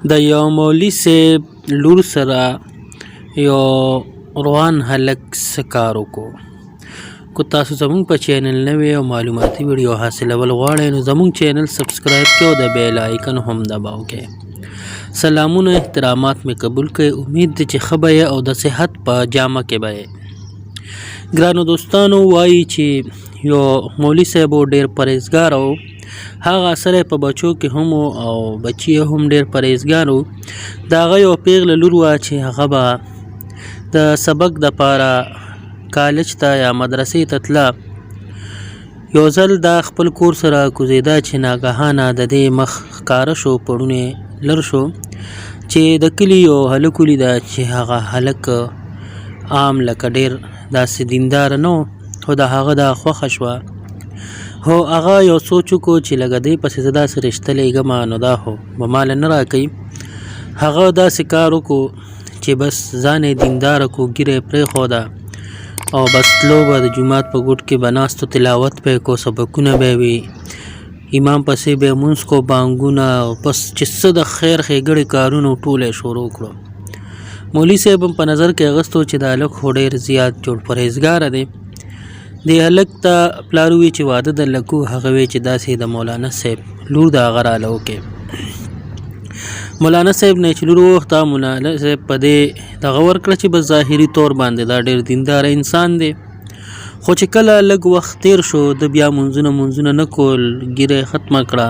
د یو مولوي صاحب لور سره یو روان هلک څه کار وکړو. که تاسو زموږ په چینل نوی او معلوماتي ویډیو حاصلول غواړئ نو زموږ چینل سبسکرایب کړئ او د بیل آیکن هم دباو کړئ. سلامونه احترامات مې قبول کړئ. امید دی چې ښه به یې او د صحت په جامه کې به یې. ګرانو دوستانو وایي چې یو مولوي صاحب ډېر پرهیزګار و. هغه سره په بچو کې هم او بچی هم ډېر پرهیزګار و. د هغه یو پیغله لور وه چې هغه به د سبق دپاره کالج ته یا مدرسې ته تله. یو ځل دا خپل کور سره کوزېده چې ناګهانه د دې مخ ښکاره شو، پړونی لر شو چې د کلي یو هلک ولیده چې هغه هلک عام لکه ډېر داسې دیندار نه و، خو د هغه دا خوښه شوه. هو هغه یو سوچ وکړو چې لږه دې پسې زه داسې رشته لېږمه نو دا خو به ماله نه راکوي. هغه داسې کار وکړو چې بس ځان یې دینداره کړو، ږیره یې پرېښوده او بس تلو به د جومات په ګوټ کې به ناستو، تلاوت به یې کړو، سبقونه به یې وي، امام پسې به یې لمونځ کړو، بانګونه او بس چې څه د خیر ښېګړې کارونه ټول یې شروع کړو. مولوي صاحب هم په نظر کې اخیستو چې دا هلک خو ډېر زیات جوړ پرهیزګاره دی. دې هلک ته پلار وویل چې واده درله کوو. هغه ویل چې داسې د مولانا صاحب لور د هغه راله وکړې. مولانا صاحب نه چې لور وغوښته، مولانا صاحب په دې دغه ورکړه چې بس ظاهري طور باندې دا ډېر دینداره انسان دی. خو چې کله لږ وخت تیر شو د بیا منځونه نه کول، ږیره یې ختمه کړه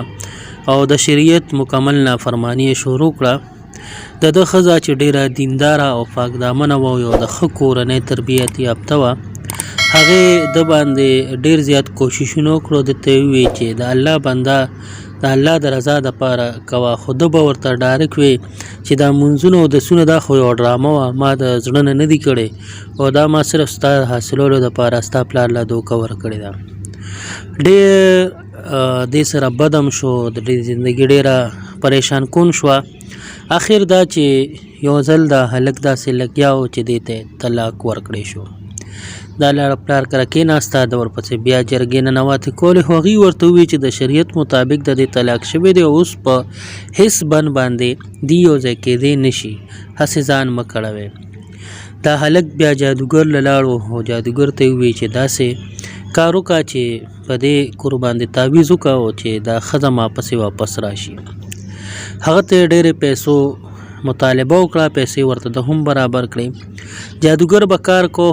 او د شریعت مکمل نافرماني یې شروع کړه. د ده ښځه چې ډېره دینداره او پاکدامنه وه او یو د ښه کورنۍ تربیت یافته وه، هغې د باندې ډېر زیات کوششونه وکړو. ده ته یې وویل چې د الله بنده د الله د رضا دپاره کوه. خو ده به ورته ډایرک وی چې دا منځونه او دسونه دا خو یو ډرامه وه، ما د زړه نه دي کړی او دا ما صرف ستا حاصلولو دپاره ستا پلار له دوکه ورکړې ده. ډېر دې سره بد هم شو، د دې زندګي ډېره پریشان کون شوه. اخر دا چې یو ځل د هلک داسې لګیا و چې دې ته طلاق ورکړی شو. دا لاړه پلار کره کېناسته، د ورپسې بیا جرګې ننواتې کولې. خو هغوی ورته وویل چې د شریعت مطابق د دې طلاق شوی دی او اوس په هېڅ بند باندې دی یو ځای کېدی نه شي، هسې ځان مه کړوئ. دا هلک بیا جادوګر له لاړو او جادوګر ته یې وویل چې داسې کار وکړه چې په دې کور باندې تعویض وکړه او چې دا ښځه ما پسې واپس راشي. هغه ته یې ډېرې پیسو مطالبه وکړه، پیسې ورته ده هم برابر کړې. جادوګر به کار کو،